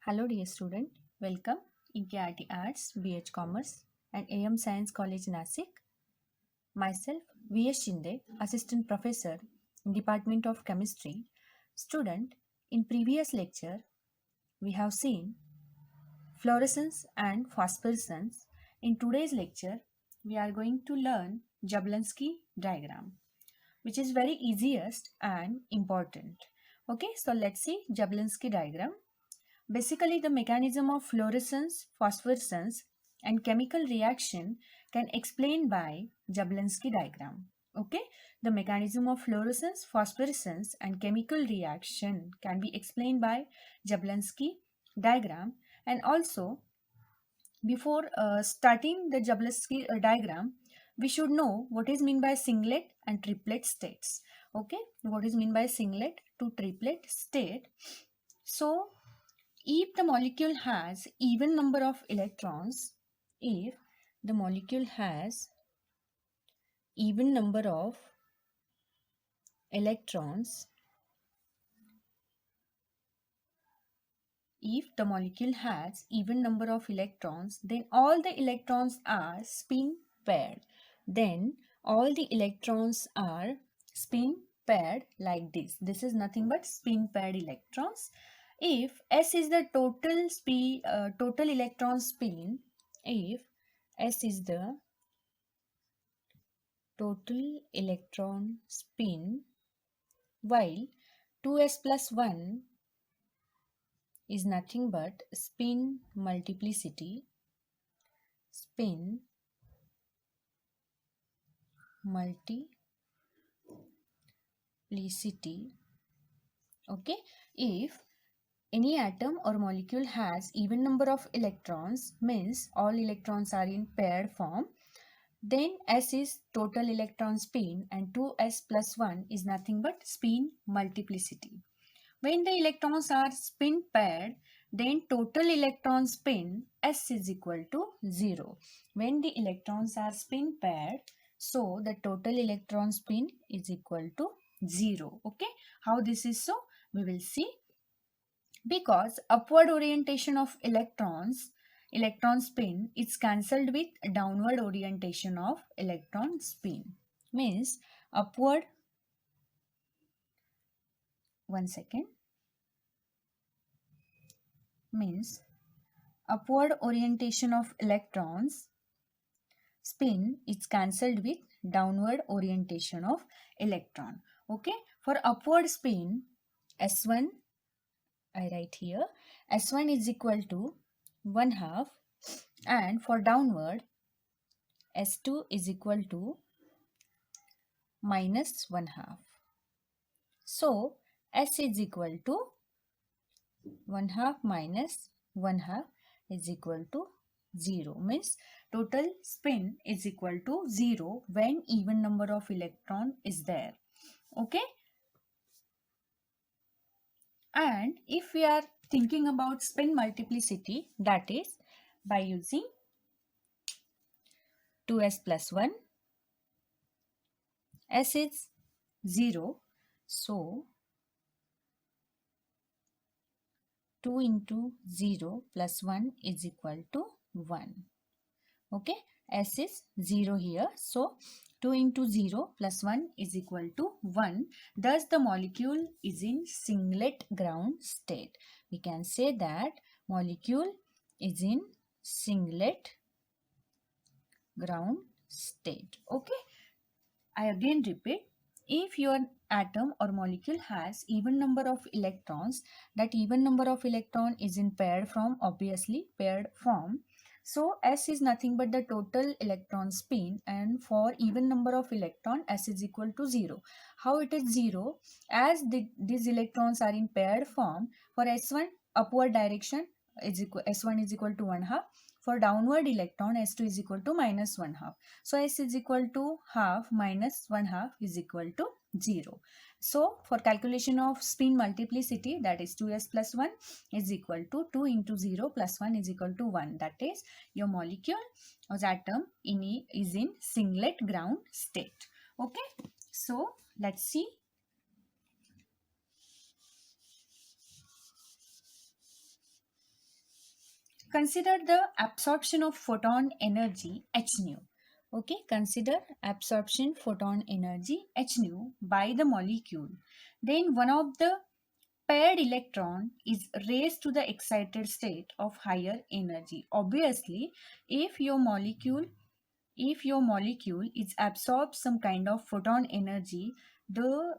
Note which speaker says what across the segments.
Speaker 1: Hello dear student, welcome in KRT Arts, BH Commerce and AM Science College Nasik. Myself VS Shinde, Assistant Professor in Department of Chemistry. Student, in previous lecture we have seen fluorescence and phosphorescence. In today's lecture we are going to learn Jablonski diagram, which is very easiest and important. Okay, so let's see Jablonski diagram. Basically, the mechanism of fluorescence, phosphorescence, and chemical reaction can explain by Jablonski diagram. Okay, the mechanism of fluorescence, phosphorescence, and chemical reaction can be explained by Jablonski diagram. And also, before starting the Jablonski diagram, we should know what is meant by singlet and triplet states. Okay, what is meant by singlet to triplet state. So, if the molecule has even number of electrons, if the molecule has even number of electrons, if the molecule has even number of electrons, then all the electrons are spin paired. Then all the electrons are spin paired like this. This is nothing but spin paired electrons. If S is the total electron spin, if S is the total electron spin, while 2s plus 1 is nothing but spin multiplicity, okay. If any atom or molecule has even number of electrons, means all electrons are in paired form, then S is total electron spin and 2s plus 1 is nothing but spin multiplicity. When the electrons are spin paired, then total electron spin S is equal to 0. When the electrons are spin paired, so the total electron spin is equal to 0. Okay, how this is so? We will see. Because upward orientation of electron spin is cancelled with downward orientation of electron spin. Means upward, means upward orientation of electrons spin is cancelled with downward orientation of electron. Okay, for upward spin, S1, I write here, S1 is equal to 1/2, and for downward, S2 is equal to minus 1/2. So, S is equal to 1/2 minus 1/2 is equal to 0. Means total spin is equal to 0 when even number of electron is there. Okay. And if we are thinking about spin multiplicity, that is by using 2s plus 1, S is 0, so 2 into 0 plus 1 is equal to 1. Okay, S is 0 here, so 2 into 0 plus 1 is equal to 1. Thus the molecule is in singlet ground state. We can say that molecule is in singlet ground state. Okay, I again repeat, if your atom or molecule has even number of electrons, that even number of electron is in paired form, obviously paired form. So S is nothing but the total electron spin, and for even number of electron, S is equal to 0. How it is 0? As these electrons are in paired form, for S1 upward direction is equal, S1 is equal to 1/2. For downward electron, S2 is equal to minus 1/2. So S is equal to half minus 1/2 is equal to 0. So for calculation of spin multiplicity, that is 2s plus 1 is equal to 2 into 0 plus 1 is equal to 1. That is your molecule or atom is in singlet ground state. Okay. So let's see. Consider the absorption of photon energy h nu. Okay, consider absorption photon energy h nu by the molecule. Then one of the paired electron is raised to the excited state of higher energy. Obviously, if your molecule is absorbed some kind of photon energy, the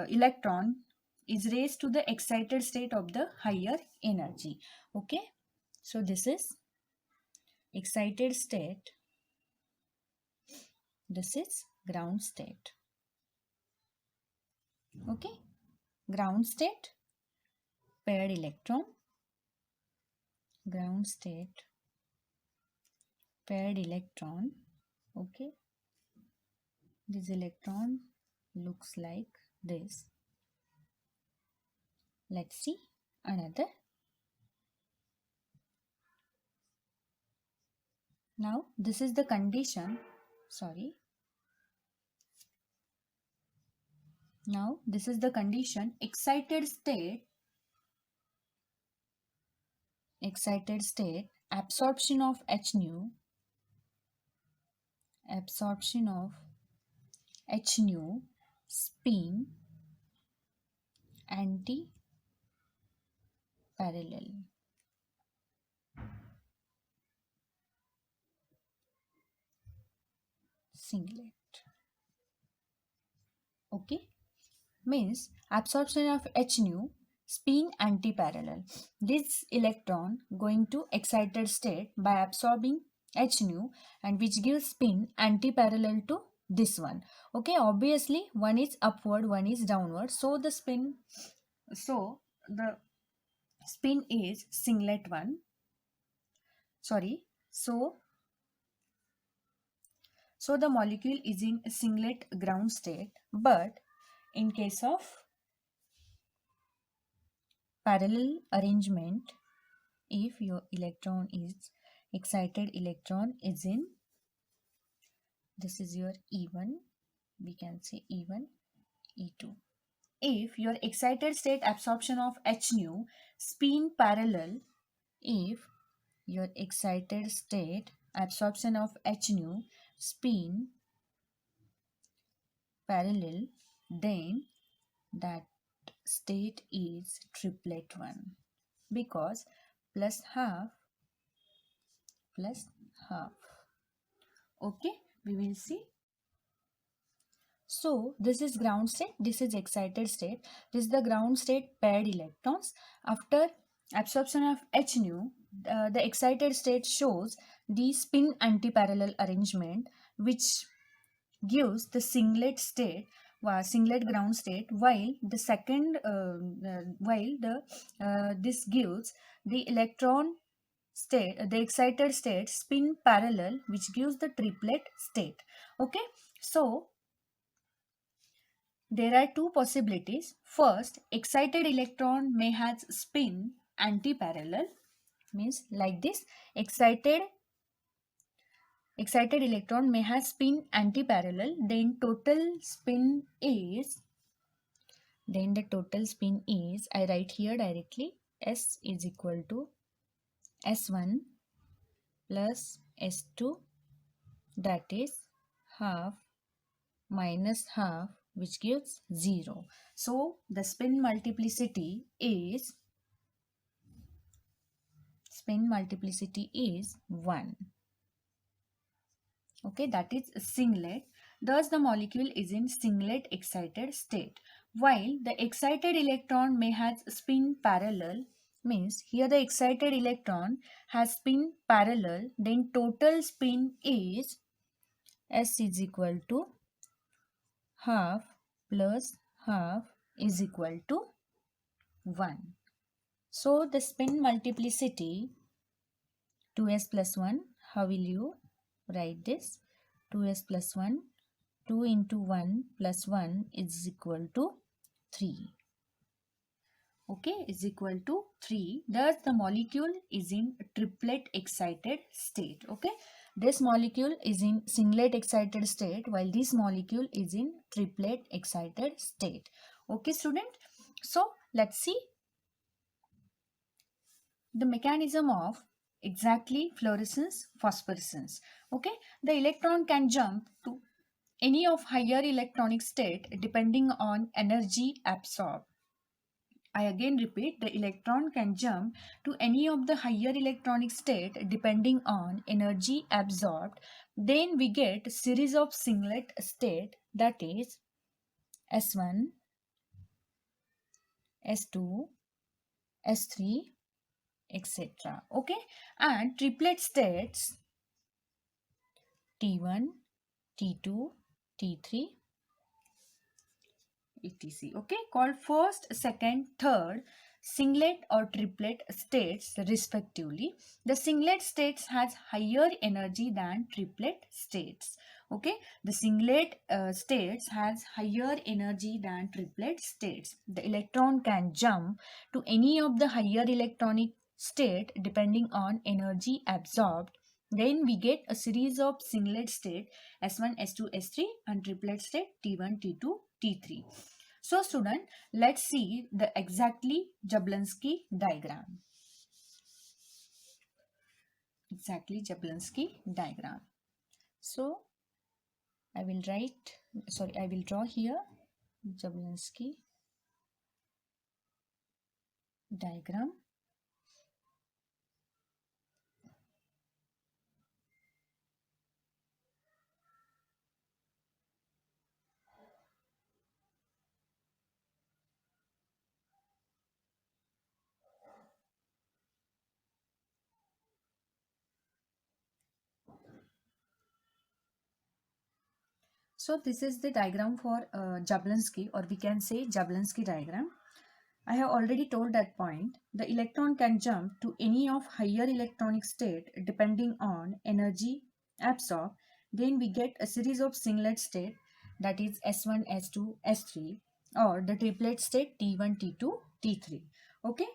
Speaker 1: electron is raised to the excited state of the higher energy. Okay, so this is excited state, this is ground state. Okay, ground state, paired electron, ground state, paired electron. Okay, this electron looks like this. Let's see another. Now this is the condition, sorry. Now this is the condition, excited state, absorption of h nu, spin anti-parallel. Singlet. Okay, means absorption of h nu, spin anti-parallel. This electron going to excited state by absorbing h nu, and which gives spin anti-parallel to this one. Okay, obviously one is upward, one is downward, so the spin is singlet one. Sorry, so the molecule is in singlet ground state, but in case of parallel arrangement, if your excited electron is in, this is your E1, we can say E1, E2. If your excited state absorption of h nu, spin parallel, if your excited state absorption of h nu, spin parallel, then that state is triplet one, because plus half. Okay, we will see. So this is ground state, this is excited state, this is the ground state paired electrons. After absorption of h nu, the excited state shows the spin antiparallel arrangement, which gives the singlet state, singlet ground state, while the second this gives the electron state, the excited state spin parallel, which gives the triplet state. Okay, so there are two possibilities. First, excited electron may have spin antiparallel, means like this, excited electron may have spin antiparallel, then the total spin is, I write here directly, S is equal to S1 plus S2, that is half minus half, which gives 0. So the spin multiplicity is 1. Okay, that is singlet. Thus the molecule is in singlet excited state. While the excited electron may have spin parallel, means here the excited electron has spin parallel, then total spin is S is equal to half plus half is equal to 1. So the spin multiplicity 2s plus 1, how will you write this? 2s plus 1, 2 into 1 plus 1 is equal to 3. Okay, is equal to 3. Thus the molecule is in triplet excited state. Okay, this molecule is in singlet excited state, while this molecule is in triplet excited state. Okay, student. So let's see the mechanism of exactly fluorescence, phosphorescence. Okay, the electron can jump to any of higher electronic state depending on energy absorbed. I again repeat, the electron can jump to any of the higher electronic state depending on energy absorbed. Then we get a series of singlet state, that is S1, S2, S3, etc. Okay, and triplet states T1, T2, T3, etc. Okay, called first, second, third singlet or triplet states respectively. The singlet states has higher energy than triplet states. Okay, the singlet states has higher energy than triplet states. The electron can jump to any of the higher electronic state depending on energy absorbed. Then we get a series of singlet state S1, S2, S3 and triplet state T1, T2, T3. So student, let's see the exactly Jablonski diagram. Exactly Jablonski diagram. So I will draw here Jablonski diagram. So this is the diagram for Jablonski, or we can say Jablonski diagram. I have already told that point. The electron can jump to any of higher electronic state depending on energy absorbed. Then we get a series of singlet state, that is S1, S2, S3, or the triplet state T1, T2, T3. Okay.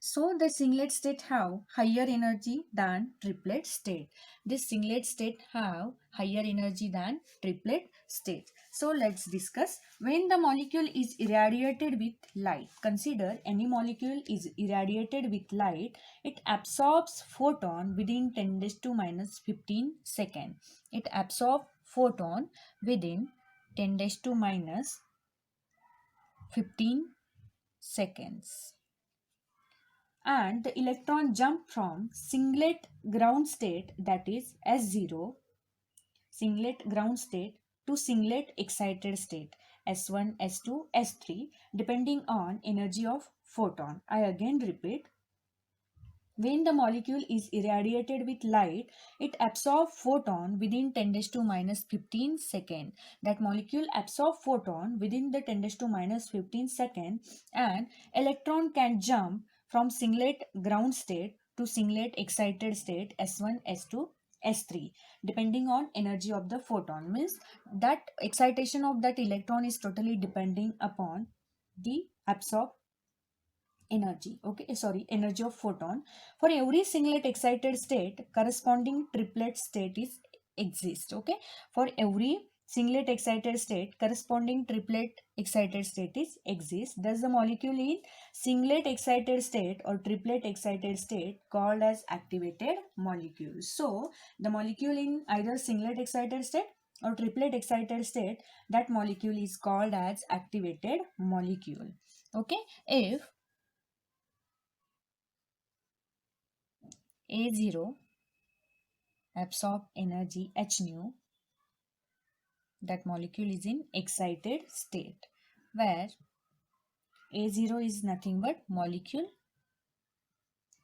Speaker 1: So the singlet state have higher energy than triplet state. This singlet state have higher energy than triplet state. So let's discuss. When the molecule is irradiated with light, consider any molecule is irradiated with light, it absorbs photon within 10 to minus 15 second. It absorbs photon within 10 to minus 15 seconds. And the electron jump from singlet ground state, that is S0, singlet ground state, to singlet excited state S1, S2, S3 depending on energy of photon. I again repeat, when the molecule is irradiated with light, it absorbs photon within 10 to minus 15 second. That molecule absorbs photon within the 10 to minus 15 second, and electron can jump from singlet ground state to singlet excited state S1, S2, S3 depending on energy of the photon. Means that excitation of that electron is totally depending upon the absorbed energy. Okay, sorry, energy of photon. For every singlet excited state, corresponding triplet state is exist. Okay, for every singlet excited state, corresponding triplet excited state is exist. Thus the molecule in singlet excited state or triplet excited state called as activated molecule. So the molecule in either singlet excited state or triplet excited state, that molecule is called as activated molecule. Okay, if A0 absorb energy h nu, that molecule is in excited state, where A0 is nothing but molecule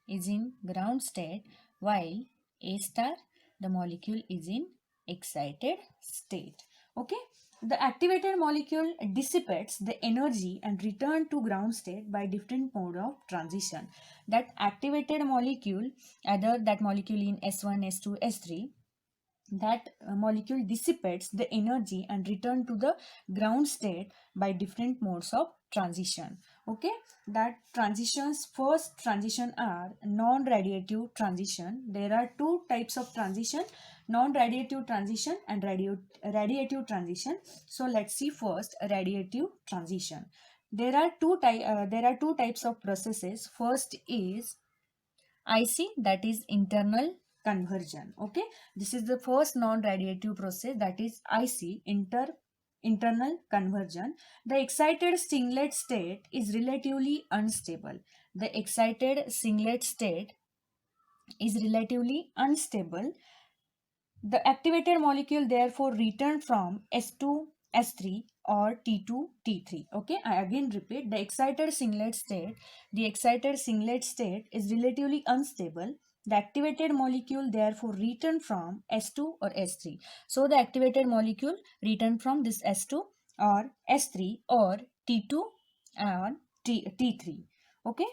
Speaker 1: is in ground state, while A star, the molecule is in excited state. Okay, the activated molecule dissipates the energy and return to ground state by different mode of transition. That activated molecule, either that molecule in S1, S2, S3, that molecule dissipates the energy and return to the ground state by different modes of transition. Okay, that transitions, first transition are non-radiative transition. There are two types of transition, non-radiative transition and radiative transition. So let's see first radiative transition. There are two types of processes. First is IC, that is internal conversion. Okay, this is the first non-radiative process, that is IC, internal conversion. The excited singlet state is relatively unstable. The excited singlet state is relatively unstable. The activated molecule therefore return from S2, S3 or T2, T3. Okay, I again repeat, the excited singlet state is relatively unstable. The activated molecule therefore return from S2 or S3. So the activated molecule return from this S2 or S3 or T2 or T3. Okay,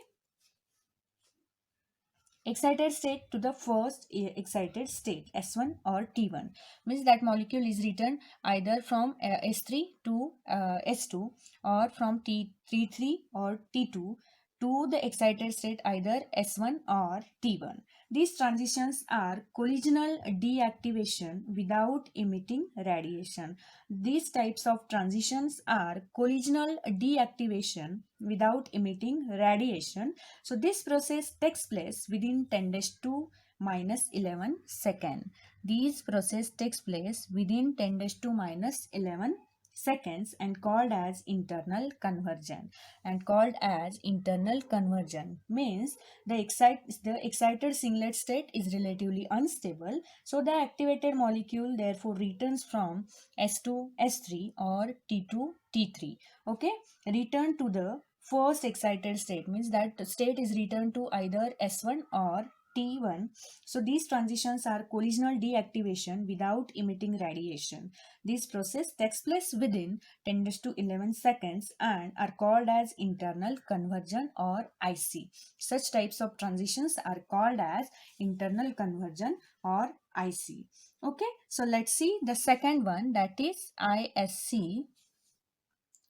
Speaker 1: excited state to the first excited state S1 or T1 means that molecule is written either from S3 to S2 or from T3 or T2 to the excited state either S1 or T1. These transitions are collisional deactivation without emitting radiation. These types of transitions are collisional deactivation without emitting radiation. So this process takes place within 10 raised to minus 11 second. These process takes place within 10 raised to minus 11 seconds and called as internal conversion. And called as internal conversion means the excited singlet state is relatively unstable. So the activated molecule therefore returns from S2, S3 or T2, T3. Okay, return to the first excited state means that the state is returned to either S1 or T1. So these transitions are collisional deactivation without emitting radiation. This process takes place within 10 to 11 seconds and are called as internal conversion or IC. Such types of transitions are called as internal conversion or IC. Okay, so let's see the second one, that is ISC,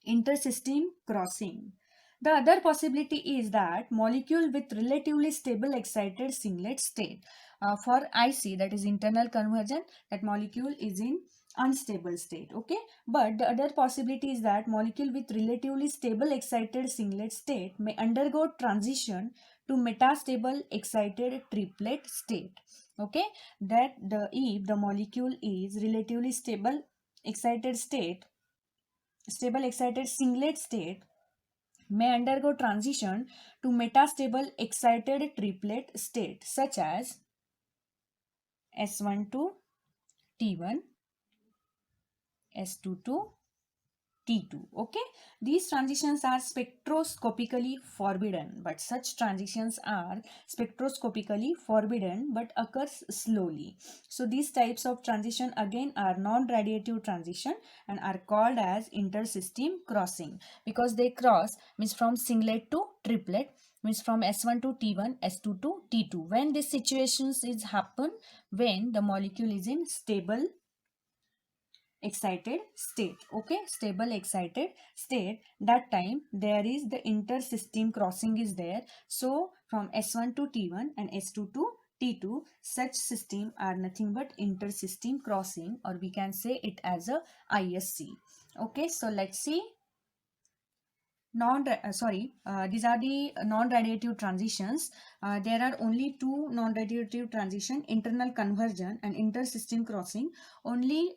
Speaker 1: intersystem crossing. The other possibility is that molecule with relatively stable excited singlet state. For IC, that is internal conversion, that molecule is in unstable state. Okay, but the other possibility is that molecule with relatively stable excited singlet state may undergo transition to metastable excited triplet state. Okay, that if the molecule is relatively stable excited singlet state may undergo transition to metastable excited triplet state such as S1 to T1, S2 to T2. Okay, these transitions are spectroscopically forbidden, but such transitions are spectroscopically forbidden but occurs slowly. So these types of transition again are non-radiative transition and are called as intersystem crossing because they cross means from singlet to triplet, means from S1 to T1, S2 to T2. When these situations is happen, when the molecule is in stable excited state. Okay, stable excited state, that time there is the intersystem crossing is there. So from S1 to T1 and S2 to T2, such system are nothing but intersystem crossing, or we can say it as a ISC. Okay, so let's see these are the non-radiative transitions. There are only two non-radiative transition, internal conversion and intersystem crossing. Only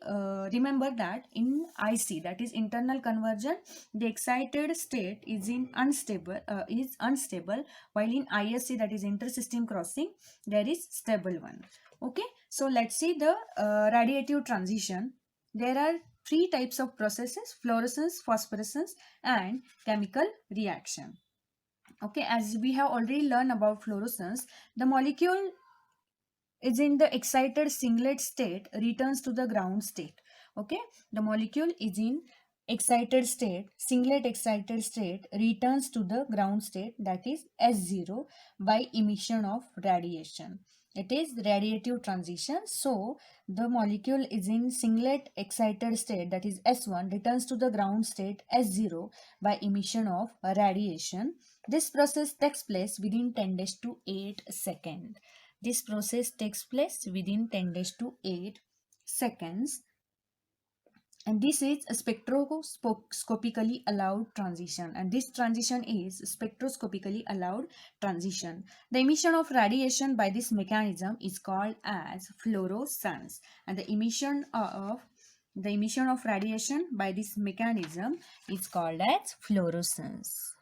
Speaker 1: remember that in IC, that is internal conversion, the excited state is unstable, while in ISC, that is intersystem crossing, there is stable one. Okay, so let's see the radiative transition. There are three types of processes: fluorescence, phosphorescence and chemical reaction. Okay, as we have already learned about fluorescence, the molecule is in the excited singlet state returns to the ground state. Okay, the molecule is in singlet excited state returns to the ground state, that is S0, by emission of radiation. It is radiative transition. So the molecule is in singlet excited state, that is S1, returns to the ground state S0 by emission of radiation. This process takes place within 10 to 8 seconds. This process takes place within 10 to 8 seconds And this is a spectroscopically allowed transition, and this transition is spectroscopically allowed transition. The emission of radiation by this mechanism is called as fluorescence, and the emission of radiation by this mechanism is called as fluorescence.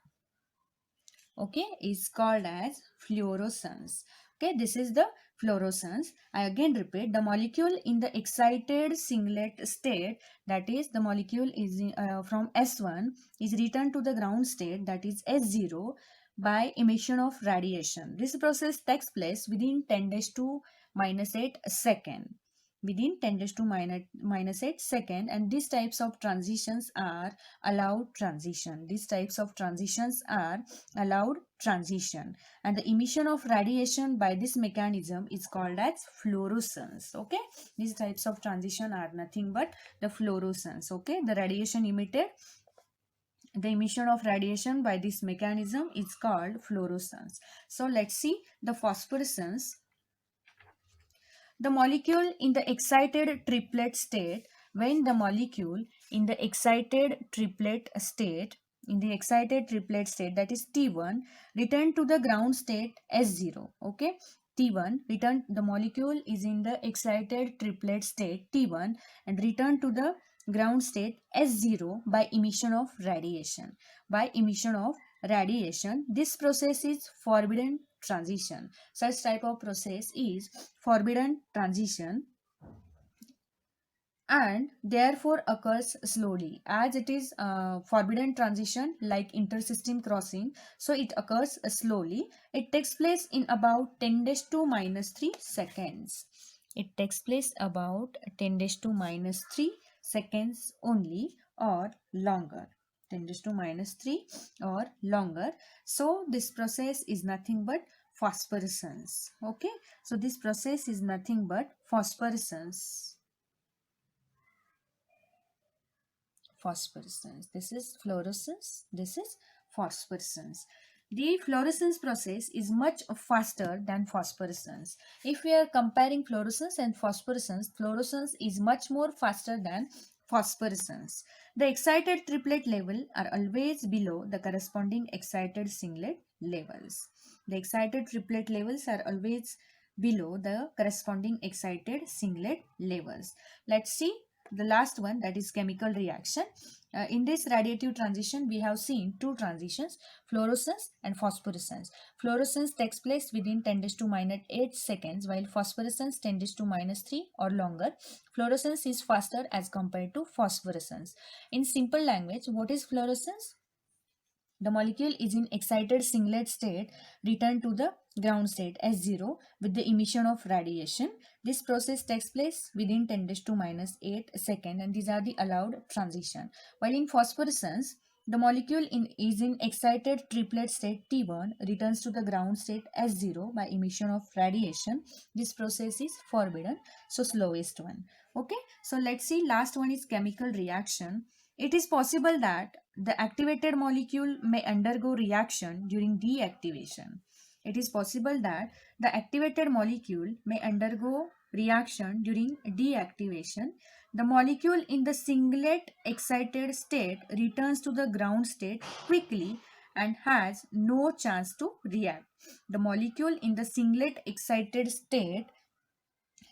Speaker 1: Okay, is called as fluorescence. Okay, this is the fluorescence. I again repeat, the molecule in the excited singlet state, that is the molecule is from S1 is returned to the ground state, that is S0, by emission of radiation. This process takes place within 10 raised to minus 8 second, within 10 raised to minus 8 second, and these types of transitions are allowed transition. These types of transitions are allowed transition, and the emission of radiation by this mechanism is called as fluorescence. Okay, these types of transition are nothing but the fluorescence. Okay, the radiation emitted, the emission of radiation by this mechanism is called fluorescence. So let's see the phosphorescence. The molecule in the excited triplet state, when the molecule in the excited triplet state, that is T1, return to the ground state S0. Okay, T1 return, the molecule is in the excited triplet state T1 and return to the ground state S0 by emission of radiation. By emission of radiation, this process is forbidden transition. Such type of process is forbidden transition and therefore occurs slowly, as it is forbidden transition like intersystem crossing, so it occurs slowly. It takes place in about 10 raised to minus 3 seconds. It takes place about 10 raised to minus 3 seconds only, or longer, 10 raised to minus 3 or longer. So this process is nothing but phosphorescence. Okay, so this process is nothing but phosphorescence. Phosphorescence. This is fluorescence. This is phosphorescence. The fluorescence process is much faster than phosphorescence. If we are comparing fluorescence and phosphorescence, fluorescence is much more faster than phosphorescence. The excited triplet level are always below the corresponding excited singlet levels. The excited triplet levels are always below the corresponding excited singlet levels. Let's see the last one, that is chemical reaction. In this radiative transition, we have seen two transitions, fluorescence and phosphorescence. Fluorescence takes place within 10 to minus 8 seconds, while phosphorescence 10 to minus 3 or longer. Fluorescence is faster as compared to phosphorescence. In simple language, what is fluorescence? The molecule is in excited singlet state, returned to the ground state S0 with the emission of radiation. This process takes place within 10 to minus 8 seconds, and these are the allowed transition. While in phosphorescence, the molecule is in excited triplet state T1, returns to the ground state S0 by emission of radiation. This process is forbidden, so slowest one. Okay, so let's see, last one is chemical reaction. It is possible that the activated molecule may undergo reaction during deactivation. It is possible that the activated molecule may undergo reaction during deactivation. The molecule in the singlet excited state returns to the ground state quickly and has no chance to react. The molecule in the singlet excited state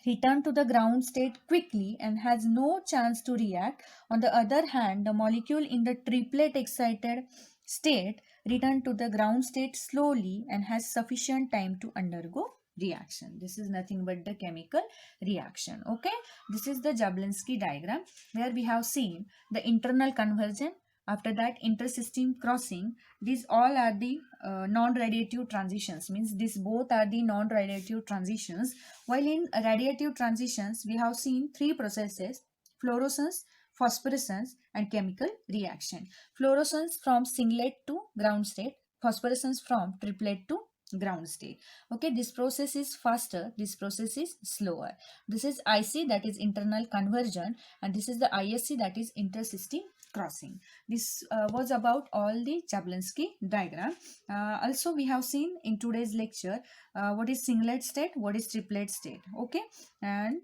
Speaker 1: return to the ground state quickly and has no chance to react. On the other hand, the molecule in the triplet excited state return to the ground state slowly and has sufficient time to undergo reaction. This is nothing but the chemical reaction. Okay, this is the Jablonski diagram where we have seen the internal conversion, after that intersystem crossing. These all are the non-radiative transitions, means these both are the non-radiative transitions. While in radiative transitions, we have seen three processes: fluorescence, phosphorescence and chemical reaction. Fluorescence from singlet to ground state, phosphorescence from triplet to ground state. Okay, this process is faster, this process is slower. This is IC, that is internal conversion, and this is the ISC, that is intersystem crossing. This was about all the Jablonski diagram. Also we have seen in today's lecture what is singlet state, what is triplet state. Okay, and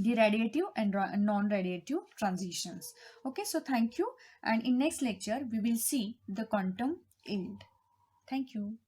Speaker 1: the radiative and non-radiative transitions. Okay, so thank you, and in next lecture we will see the quantum yield. Thank you.